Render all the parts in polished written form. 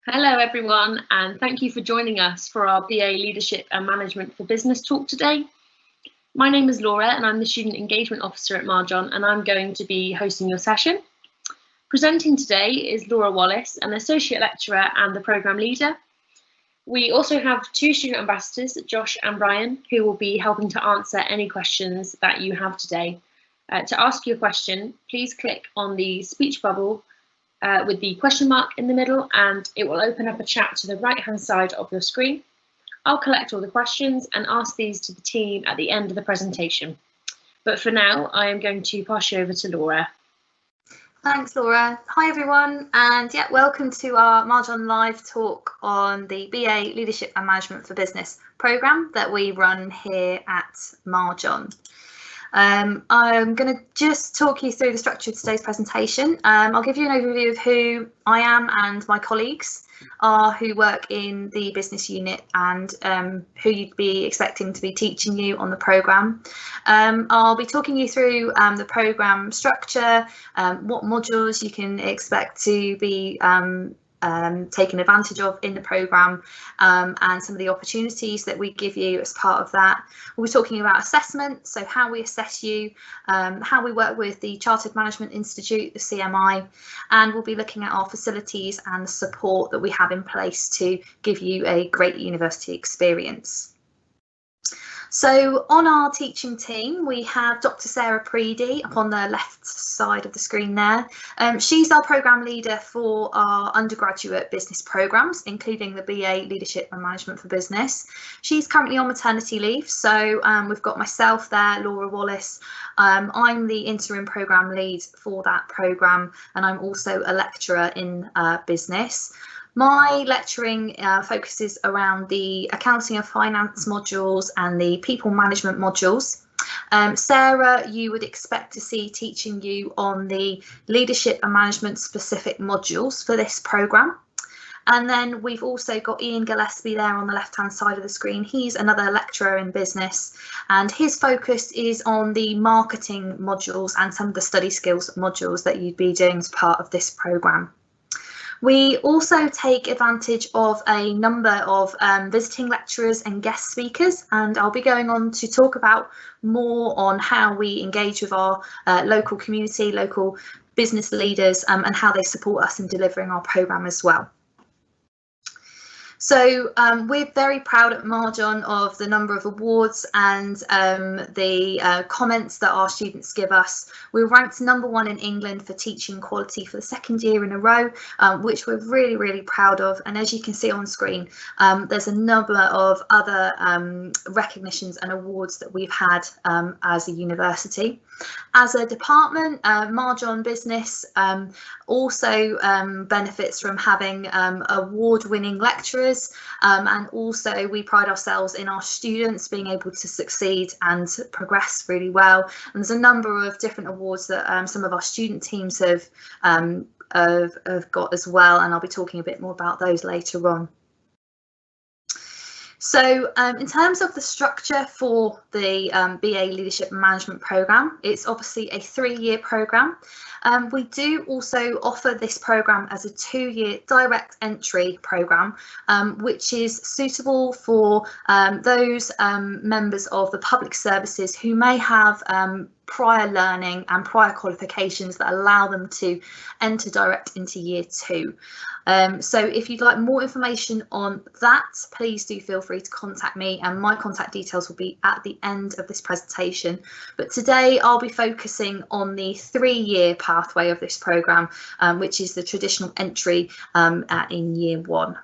Hello everyone, and thank you for joining us for our BA Leadership and Management for Business talk today. My name is Laura and I'm the Student Engagement Officer at Marjon, and I'm going to be hosting your session. Presenting today is Laura Wallace, an Associate Lecturer and the Programme Leader. We also have two student ambassadors, Josh and Brian, who will be helping to answer any questions that you have today. To ask your question, please click on the speech bubble with the question mark in the middle, and it will open up a chat to the right hand side of your screen. I'll collect all the questions and ask these to the team at the end of the presentation. But for now, I am going to pass you over to Laura. Thanks, Laura. Hi, everyone, and welcome to our Marjon Live talk on the BA Leadership and Management for Business programme that we run here at Marjon. I'm going to just talk you through the structure of today's presentation. I'll give you an overview of who I am and my colleagues are who work in the business unit, and who you'd be expecting to be teaching you on the programme. I'll be talking you through the programme structure, what modules you can expect to be taken advantage of in the programme, and some of the opportunities that we give you as part of that. We'll be talking about assessment, so how we assess you, how we work with the Chartered Management Institute, the CMI, and we'll be looking at our facilities and the support that we have in place to give you a great university experience. So on our teaching team, we have Dr. Sarah Preedy up on the left side of the screen there. She's our programme leader for our undergraduate business programmes, including the BA Leadership and Management for Business. She's currently on maternity leave, so we've got myself there, Laura Wallace. I'm the interim programme lead for that programme, and I'm also a lecturer in business. My lecturing focuses around the accounting and finance modules and the people management modules. Sarah, you would expect to see teaching you on the leadership and management specific modules for this programme. And then we've also got Ian Gillespie there on the left hand side of the screen. He's another lecturer in business, and his focus is on the marketing modules and some of the study skills modules that you'd be doing as part of this programme. We also take advantage of a number of visiting lecturers and guest speakers, and I'll be going on to talk about more on how we engage with our local community, local business leaders, and how they support us in delivering our programme as well. So we're very proud at Marjon of the number of awards and the comments that our students give us. We're ranked #1 in England for teaching quality for the second year in a row, which we're really, really proud of. And as you can see on screen, there's a number of other recognitions and awards that we've had as a university. As a department, Marjon Business also benefits from having award-winning lecturers, and also we pride ourselves in our students being able to succeed and progress really well. And there's a number of different awards that some of our student teams have got as well, and I'll be talking a bit more about those later on. So in terms of the structure for the BA Leadership and Management programme, it's obviously a 3-year programme. We do also offer this programme as a 2-year direct entry programme, which is suitable for those members of the public services who may have prior learning and prior qualifications that allow them to enter direct into year 2. So if you'd like more information on that, please do feel free to contact me, and my contact details will be at the end of this presentation. But today I'll be focusing on the 3-year pathway of this programme, which is the traditional entry in year 1.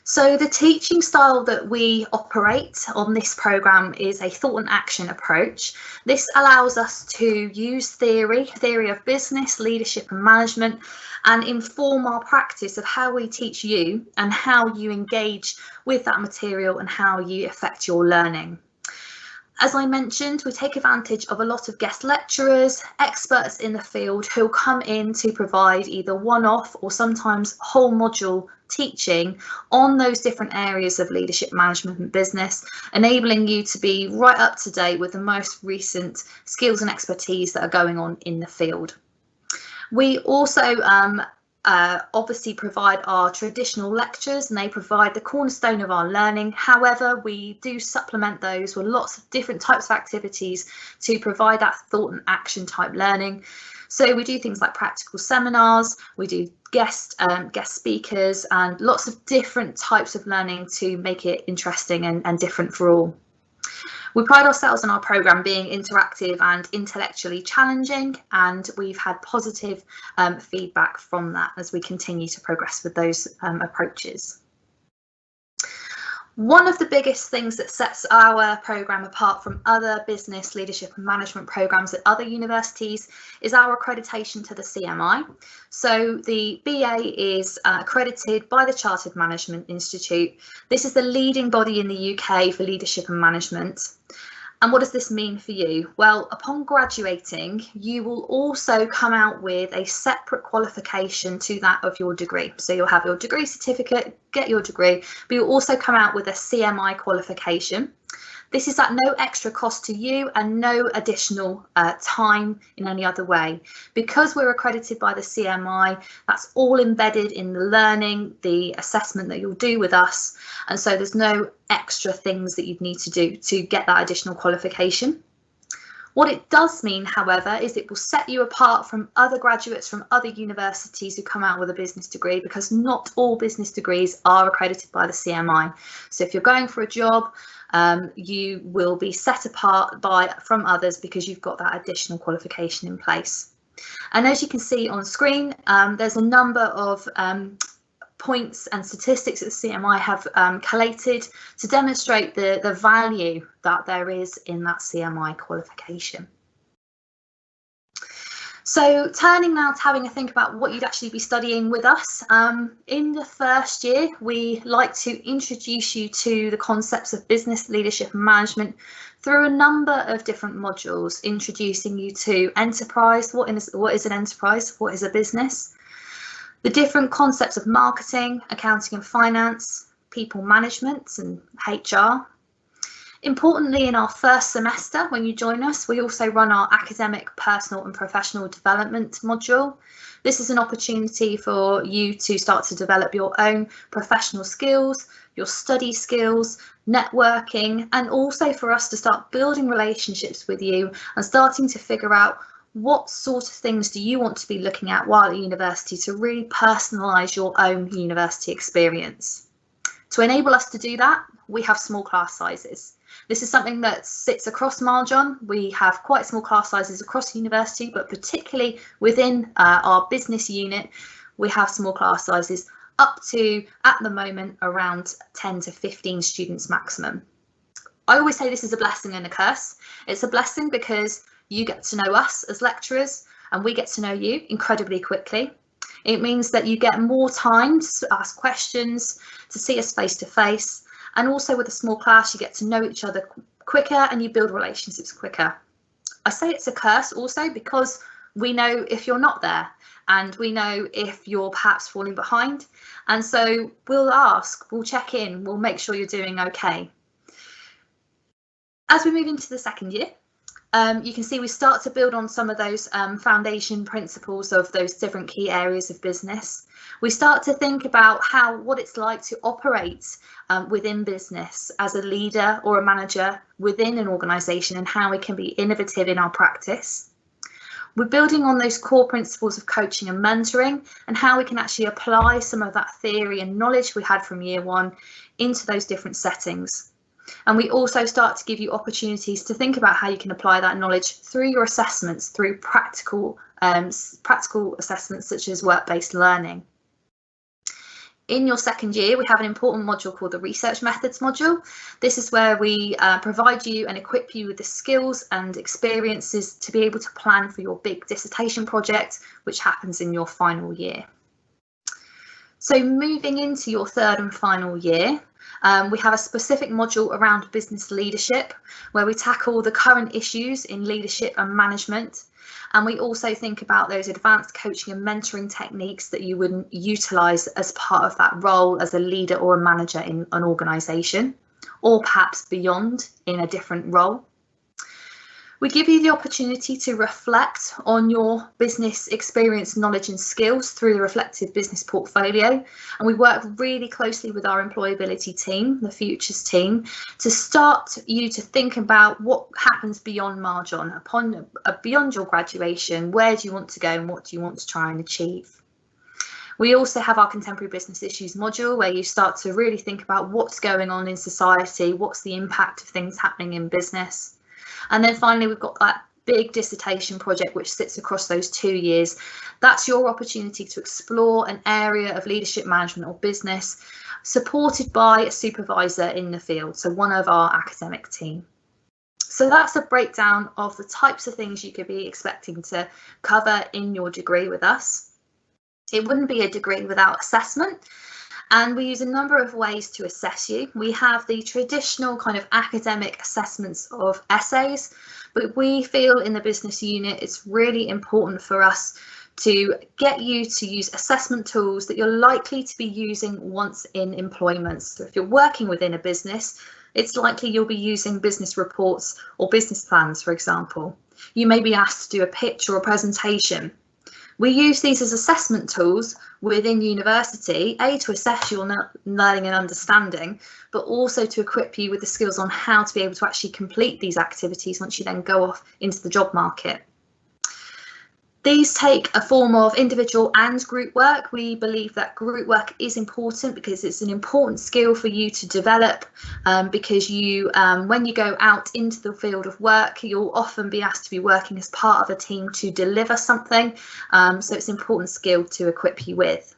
So the teaching style that we operate on this programme is a thought and action approach. This allows us to use theory of business, leadership and management, and inform our practice of how we teach you and how you engage with that material and how you affect your learning. As I mentioned, we take advantage of a lot of guest lecturers, experts in the field who'll come in to provide either one-off or sometimes whole module teaching on those different areas of leadership management and business, enabling you to be right up to date with the most recent skills and expertise that are going on in the field. We also obviously provide our traditional lectures, and they provide the cornerstone of our learning. However, we do supplement those with lots of different types of activities to provide that thought and action type learning. So we do things like practical seminars, we do guest speakers, and lots of different types of learning to make it interesting and different for all. We pride ourselves on our programme being interactive and intellectually challenging, and we've had positive feedback from that as we continue to progress with those approaches. One of the biggest things that sets our programme apart from other business, leadership and management programmes at other universities is our accreditation to the CMI. So the BA is accredited by the Chartered Management Institute. This is the leading body in the UK for leadership and management. And what does this mean for you? Well, upon graduating, you will also come out with a separate qualification to that of your degree. So you'll have your degree certificate, get your degree, but you'll also come out with a CMI qualification. This is at no extra cost to you and no additional time in any other way. Because we're accredited by the CMI, that's all embedded in the learning, the assessment that you'll do with us. And so there's no extra things that you'd need to do to get that additional qualification. What it does mean, however, is it will set you apart from other graduates from other universities who come out with a business degree, because not all business degrees are accredited by the CMI. So if you're going for a job, you will be set apart from others because you've got that additional qualification in place. And as you can see on screen, there's a number of points and statistics that the CMI have collated to demonstrate the value that there is in that CMI qualification. So turning now to having a think about what you'd actually be studying with us. In the first year, we like to introduce you to the concepts of business, leadership and management through a number of different modules, introducing you to enterprise, what is an enterprise, what is a business, the different concepts of marketing, accounting and finance, people management and HR. Importantly, in our first semester, when you join us, we also run our academic, personal and professional development module. This is an opportunity for you to start to develop your own professional skills, your study skills, networking, and also for us to start building relationships with you and starting to figure out what sort of things do you want to be looking at while at university to really personalise your own university experience. To enable us to do that, we have small class sizes. This is something that sits across Marjon. We have quite small class sizes across the university, but particularly within our business unit, we have small class sizes up to, at the moment, around 10 to 15 students maximum. I always say this is a blessing and a curse. It's a blessing because you get to know us as lecturers and we get to know you incredibly quickly. It means that you get more time to ask questions, to see us face to face. And also with a small class, you get to know each other quicker and you build relationships quicker. I say it's a curse also because we know if you're not there and we know if you're perhaps falling behind. And so we'll ask, we'll check in, we'll make sure you're doing okay. As we move into the second year, you can see we start to build on some of those foundation principles of those different key areas of business. We start to think about what it's like to operate within business as a leader or a manager within an organisation and how we can be innovative in our practice. We're building on those core principles of coaching and mentoring and how we can actually apply some of that theory and knowledge we had from year one into those different settings. And we also start to give you opportunities to think about how you can apply that knowledge through your assessments, through practical assessments such as work-based learning. In your second year, we have an important module called the Research Methods module. This is where we provide you and equip you with the skills and experiences to be able to plan for your big dissertation project, which happens in your final year. So moving into your third and final year, we have a specific module around business leadership, where we tackle the current issues in leadership and management. And we also think about those advanced coaching and mentoring techniques that you would utilise as part of that role as a leader or a manager in an organisation, or perhaps beyond in a different role. We give you the opportunity to reflect on your business experience, knowledge and skills through the reflective business portfolio. And we work really closely with our employability team, the futures team, to start you to think about what happens beyond Marjon, beyond your graduation. Where do you want to go and what do you want to try and achieve? We also have our contemporary business issues module, where you start to really think about what's going on in society, what's the impact of things happening in business. And then finally, we've got that big dissertation project which sits across those 2 years. That's your opportunity to explore an area of leadership management or business, supported by a supervisor in the field, so one of our academic team. So that's a breakdown of the types of things you could be expecting to cover in your degree with us. It wouldn't be a degree without assessment. And we use a number of ways to assess you. We have the traditional kind of academic assessments of essays, but we feel in the business unit it's really important for us to get you to use assessment tools that you're likely to be using once in employment. So if you're working within a business, it's likely you'll be using business reports or business plans, for example. You may be asked to do a pitch or a presentation. We use these as assessment tools within university, to assess your learning and understanding, but also to equip you with the skills on how to be able to actually complete these activities once you then go off into the job market. These take a form of individual and group work. We believe that group work is important because it's an important skill for you to develop, because you, when you go out into the field of work, you'll often be asked to be working as part of a team to deliver something. So it's an important skill to equip you with.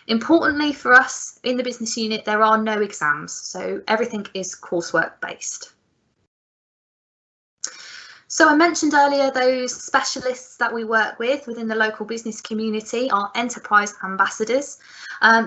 Importantly for us in the business unit, there are no exams, so everything is coursework based. So I mentioned earlier those specialists that we work with within the local business community are enterprise ambassadors.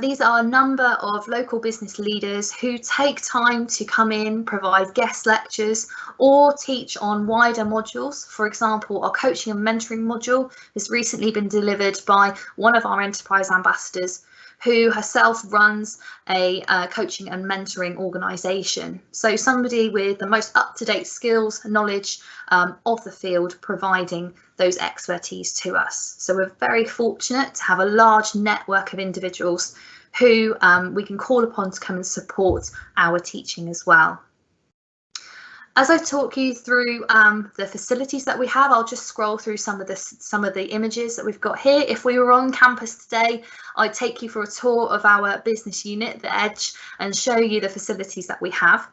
These are a number of local business leaders who take time to come in, provide guest lectures or teach on wider modules. For example, our coaching and mentoring module has recently been delivered by one of our enterprise ambassadors, who herself runs a coaching and mentoring organisation. So somebody with the most up-to-date skills and knowledge of the field, providing those expertise to us. So we're very fortunate to have a large network of individuals who we can call upon to come and support our teaching as well. As I talk you through the facilities that we have, I'll just scroll through some of the images that we've got here. If we were on campus today, I'd take you for a tour of our business unit, the Edge, and show you the facilities that we have.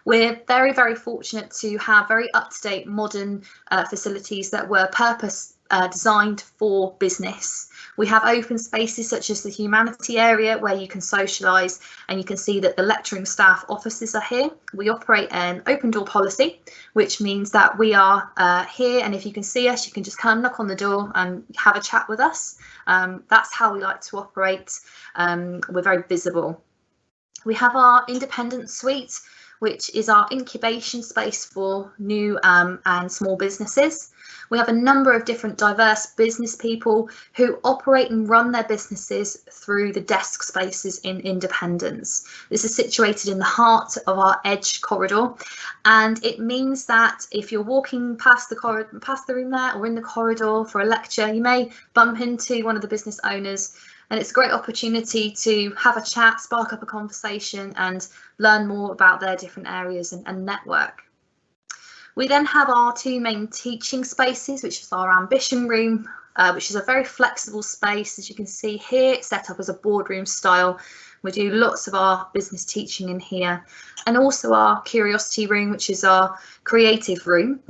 We're very, very fortunate to have very up-to-date modern facilities that were purpose designed for business. We have open spaces such as the humanity area where you can socialise, and you can see that the lecturing staff offices are here. We operate an open door policy, which means that we are here, and if you can see us, you can just come knock on the door and have a chat with us. That's how we like to operate. We're very visible. We have our independent suite, which is our incubation space for new and small businesses. We have a number of different diverse business people who operate and run their businesses through the desk spaces in Independence. This is situated in the heart of our Edge corridor, and it means that if you're walking past the room there or in the corridor for a lecture, you may bump into one of the business owners, and it's a great opportunity to have a chat, spark up a conversation and learn more about their different areas and network. We then have our two main teaching spaces, which is our ambition room, which is a very flexible space. As you can see here, it's set up as a boardroom style. We do lots of our business teaching in here, and also our curiosity room, which is our creative room.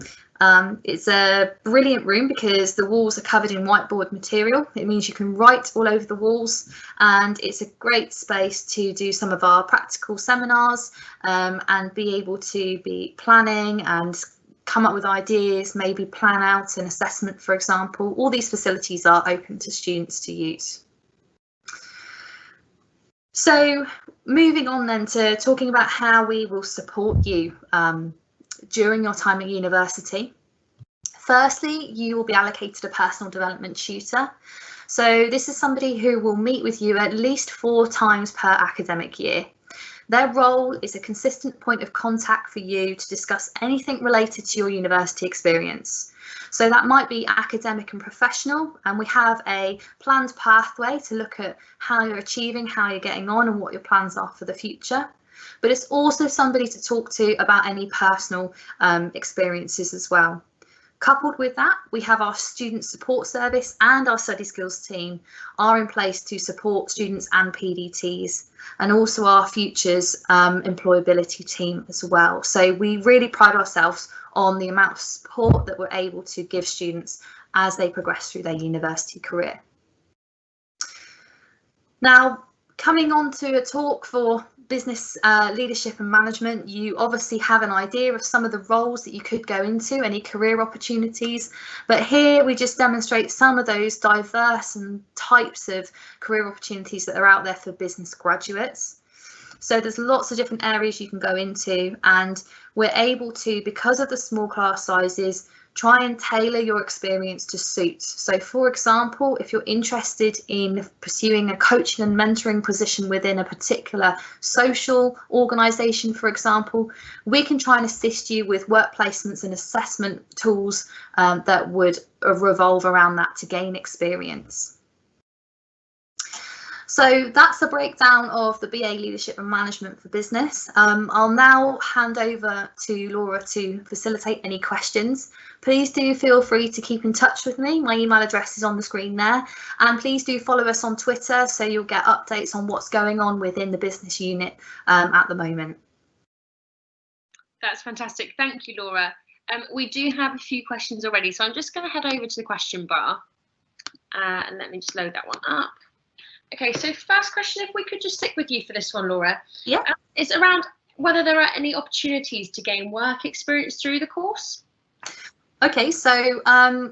It's a brilliant room because the walls are covered in whiteboard material. It means you can write all over the walls, and it's a great space to do some of our practical seminars and be able to be planning and come up with ideas, maybe plan out an assessment, for example. All these facilities are open to students to use. So moving on then to talking about how we will support you during your time at university. Firstly, you will be allocated a personal development tutor. So this is somebody who will meet with you at least 4 times per academic year. Their role is a consistent point of contact for you to discuss anything related to your university experience. So that might be academic and professional, and we have a planned pathway to look at how you're achieving, how you're getting on, and what your plans are for the future. But it's also somebody to talk to about any personal experiences as well. Coupled with that, we have our student support service and our study skills team are in place to support students and PDTs, and also our futures employability team as well. So we really pride ourselves on the amount of support that we're able to give students as they progress through their university career. Now, coming on to a talk for business leadership and management, you obviously have an idea of some of the roles that you could go into, any career opportunities, but here we just demonstrate some of those diverse and types of career opportunities that are out there for business graduates. So there's lots of different areas you can go into, and we're able to, because of the small class sizes, try and tailor your experience to suit. So for example, if you're interested in pursuing a coaching and mentoring position within a particular social organisation, for example, we can try and assist you with work placements and assessment tools that would revolve around that to gain experience. So that's a breakdown of the BA Leadership and Management for Business. I'll now hand over to Laura to facilitate any questions. Please do feel free to keep in touch with me. My email address is on the screen there. And please do follow us on Twitter so you'll get updates on what's going on within the business unit at the moment. That's fantastic. Thank you, Laura. We do have a few questions already, so I'm just going to head over to the question bar and let me just load that one up. Okay, so first question, if we could just stick with you for this one, Laura. Yeah. It's around whether there are any opportunities to gain work experience through the course. Okay, so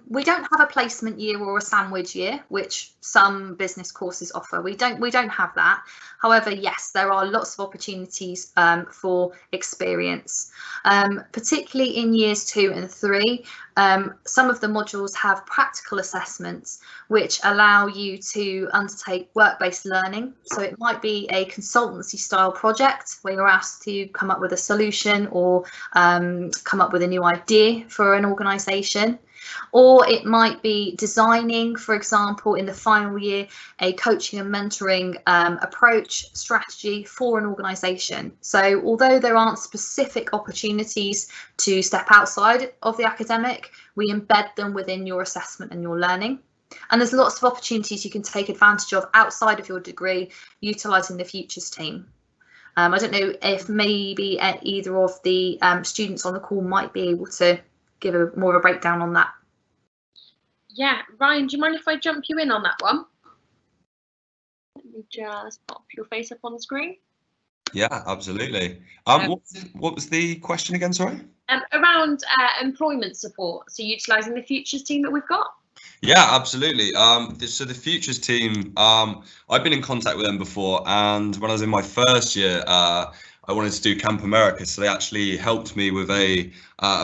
we don't have a placement year or a sandwich year, which some business courses offer. We don't have that. However, yes, there are lots of opportunities for experience, particularly in years 2 and 3. Some of the modules have practical assessments which allow you to undertake work-based learning. So it might be a consultancy style project where you're asked to come up with a solution or come up with a new idea for an organisation. Or it might be designing, for example, in the final year, a coaching and mentoring approach strategy for an organisation. So although there aren't specific opportunities to step outside of the academic, we embed them within your assessment and your learning. And there's lots of opportunities you can take advantage of outside of your degree, utilising the futures team. I don't know if maybe either of the students on the call might be able to give more of a breakdown on that. Yeah, Ryan, do you mind if I jump you in on that one? Let me just pop your face up on the screen. Yeah, absolutely. What was the question again, sorry? Around employment support, so utilising the futures team that we've got. Yeah, absolutely. So the futures team, I've been in contact with them before, and when I was in my first year, I wanted to do Camp America, so they actually helped me with a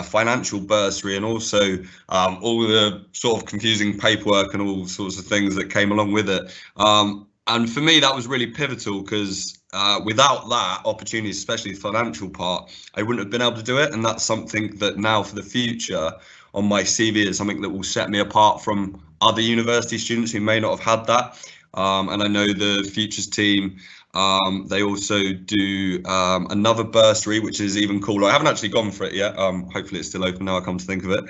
financial bursary and also all the sort of confusing paperwork and all sorts of things that came along with it. And for me, that was really pivotal because without that opportunity, especially the financial part, I wouldn't have been able to do it. And that's something that now for the future on my CV is something that will set me apart from other university students who may not have had that. And I know the futures team, they also do another bursary, which is even cooler. I haven't actually gone for it yet. Hopefully it's still open now, I come to think of it,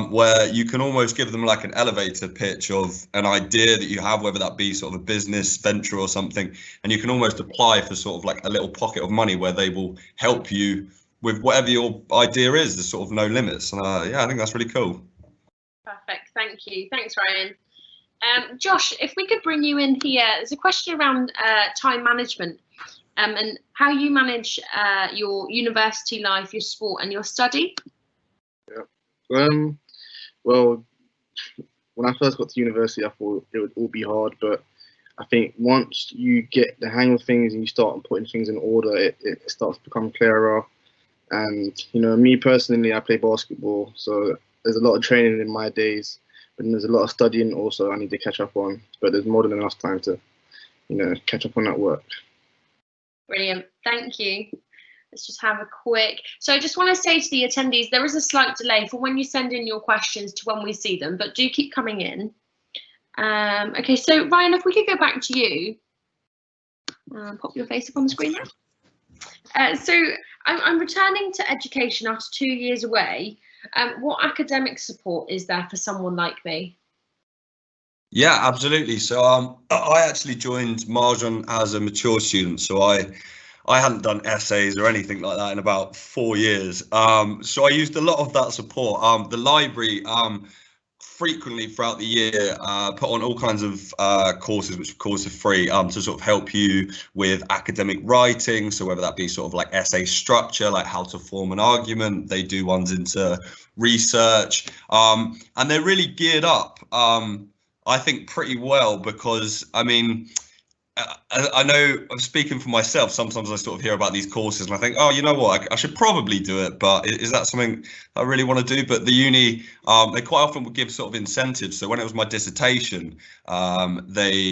where you can almost give them like an elevator pitch of an idea that you have, whether that be sort of a business venture or something, and you can almost apply for sort of like a little pocket of money where they will help you with whatever your idea is. There's sort of no limits. And yeah, I think that's really cool. Perfect, thank you. Thanks, Ryan. Josh, if we could bring you in here, there's a question around time management and how you manage your university life, your sport and your study. Yeah. Well, when I first got to university, I thought it would all be hard, but I think once you get the hang of things and you start putting things in order, it starts to become clearer. And, you know, me personally, I play basketball, so there's a lot of training in my days. But there's a lot of studying also I need to catch up on, but there's more than enough time to, you know, catch up on that work. Brilliant, thank you. Let's just have a quick. So I just want to say to the attendees, there is a slight delay for when you send in your questions to when we see them, but do keep coming in. Okay, so Ryan, if we could go back to you, pop your face up on the screen there. So I'm returning to education after 2 years away. What academic support is there for someone like me? Yeah, absolutely. So I actually joined Marjon as a mature student, so I hadn't done essays or anything like that in about 4 years. So I used a lot of that support. The library frequently throughout the year put on all kinds of courses, which of course are free, to sort of help you with academic writing. So whether that be sort of like essay structure, like how to form an argument, they do ones into research, and they're really geared up, I think, pretty well, because I mean, I know I'm speaking for myself. Sometimes I sort of hear about these courses and I think, oh, you know what, I should probably do it, but is that something I really want to do? But the uni, they quite often would give sort of incentives. So when it was my dissertation,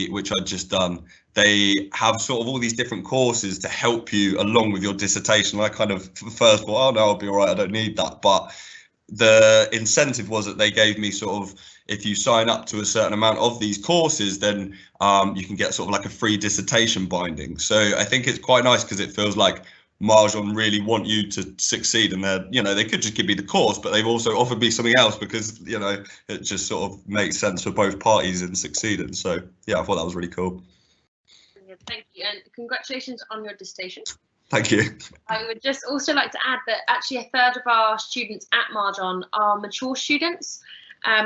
which I'd just done, they have sort of all these different courses to help you along with your dissertation. I kind of first thought, oh no, I'll be all right, I don't need that. But the incentive was that they gave me sort of, if you sign up to a certain amount of these courses, then you can get sort of like a free dissertation binding. So I think it's quite nice because it feels like Marjon really want you to succeed, and they're, you know, they could just give me the course, but they've also offered me something else because, you know, it just sort of makes sense for both parties in succeeding. So yeah, I thought that was really cool. Thank you, and congratulations on your dissertation. Thank you. I would just also like to add that actually a third of our students at Marjon are mature students.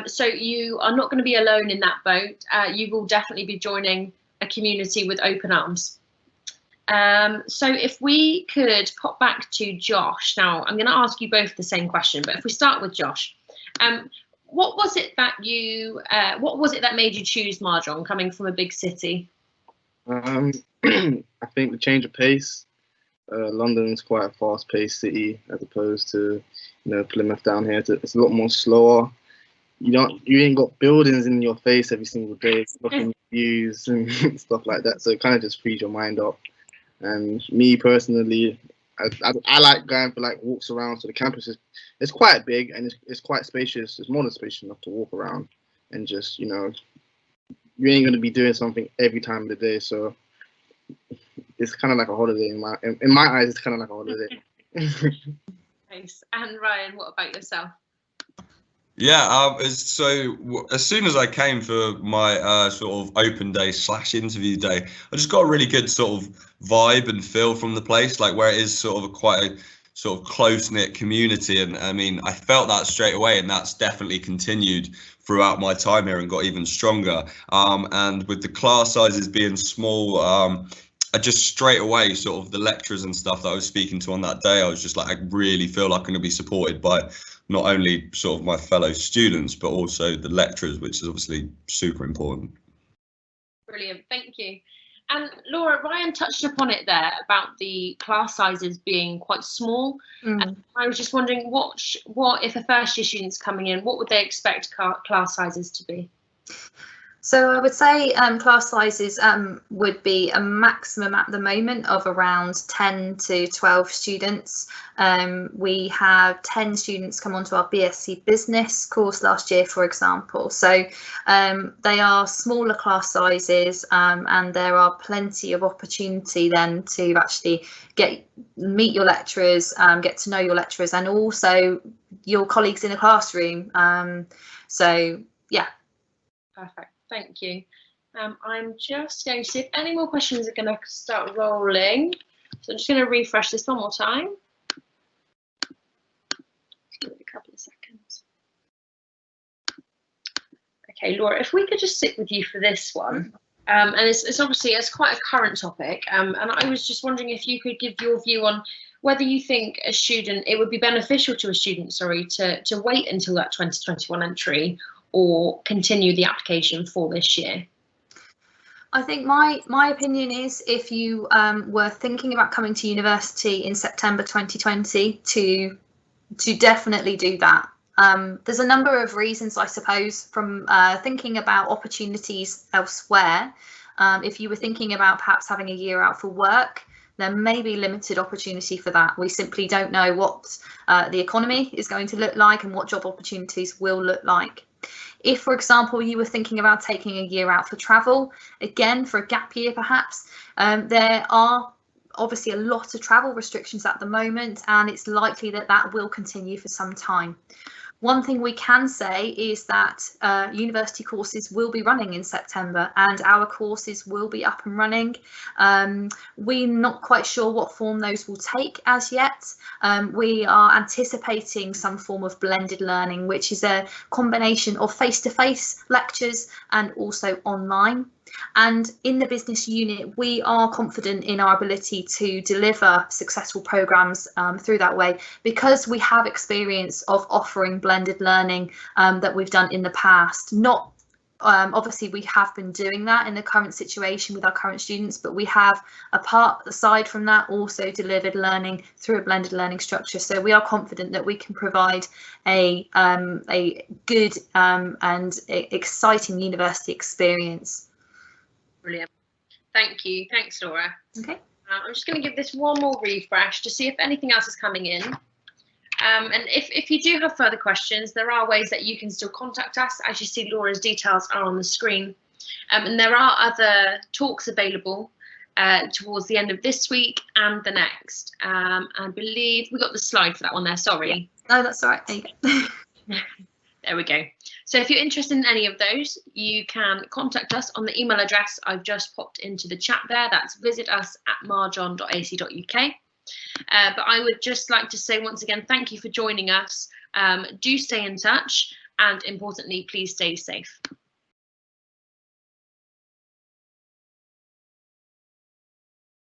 So you are not going to be alone in that boat. You will definitely be joining a community with open arms. So if we could pop back to Josh. Now, I'm going to ask you both the same question, but if we start with Josh, what was it that made you choose Marjon, coming from a big city? I think the change of pace. London's quite a fast-paced city as opposed to, you know, Plymouth down here. It's a lot more slower. You ain't got buildings in your face every single day, blocking views and stuff like that. So it kind of just frees your mind up. And me personally, I like going for like walks around. So the campus it's quite big and it's quite spacious. It's more than spacious enough to walk around and just, you know, you ain't gonna be doing something every time of the day. So it's kind of like a holiday in my eyes. It's kind of like a holiday. Nice. And Ryan, what about yourself? Yeah, so as soon as I came for my sort of open day / interview day, I just got a really good sort of vibe and feel from the place, like where it is sort of quite a sort of close-knit community. And I mean, I felt that straight away, and that's definitely continued throughout my time here and got even stronger. And with the class sizes being small, I just straight away, sort of the lecturers and stuff that I was speaking to on that day, I was just like, I really feel like I'm going to be supported by not only sort of my fellow students, but also the lecturers, which is obviously super important. Brilliant, thank you. And Laura, Ryan touched upon it there about the class sizes being quite small. And I was just wondering, what if a first year student's coming in, what would they expect class sizes to be? So I would say class sizes would be a maximum at the moment of around 10 to 12 students. We have 10 students come onto our BSc Business course last year, for example. So they are smaller class sizes, and there are plenty of opportunity then to actually meet your lecturers, get to know your lecturers, and also your colleagues in the classroom. So yeah. Perfect. Thank you. I'm just going to see if any more questions are going to start rolling. So I'm just going to refresh this one more time. Just give it a couple of seconds. Okay, Laura, if we could just sit with you for this one. And it's obviously, it's quite a current topic. And I was just wondering if you could give your view on whether you think it would be beneficial to a student, to wait until that 2021 entry, or continue the application for this year? I think my opinion is, if you were thinking about coming to university in September 2020, to definitely do that. There's a number of reasons, I suppose, from thinking about opportunities elsewhere. If you were thinking about perhaps having a year out for work, there may be limited opportunity for that. We simply don't know what the economy is going to look like and what job opportunities will look like. If, for example, you were thinking about taking a year out for travel, again, for a gap year perhaps, there are obviously a lot of travel restrictions at the moment, and it's likely that that will continue for some time. One thing we can say is that university courses will be running in September, and our courses will be up and running. We're not quite sure what form those will take as yet. We are anticipating some form of blended learning, which is a combination of face-to-face lectures and also online. And in the business unit, we are confident in our ability to deliver successful programs through that way, because we have experience of offering blended learning that we've done in the past. Not obviously, we have been doing that in the current situation with our current students, but we have, aside from that, also delivered learning through a blended learning structure. So we are confident that we can provide a good and exciting university experience. Brilliant. Thank you. Thanks, Laura. Okay. I'm just going to give this one more refresh to see if anything else is coming in. And if you do have further questions, there are ways that you can still contact us. As you see, Laura's details are on the screen. And there are other talks available towards the end of this week and the next. I believe we got the slide for that one there. Sorry. Yeah. No, that's all right. There you go. There we go. So if you're interested in any of those, you can contact us on the email address I've just popped into the chat there. That's visitus@marjon.ac.uk. But I would just like to say once again, thank you for joining us. Do stay in touch, and importantly, please stay safe.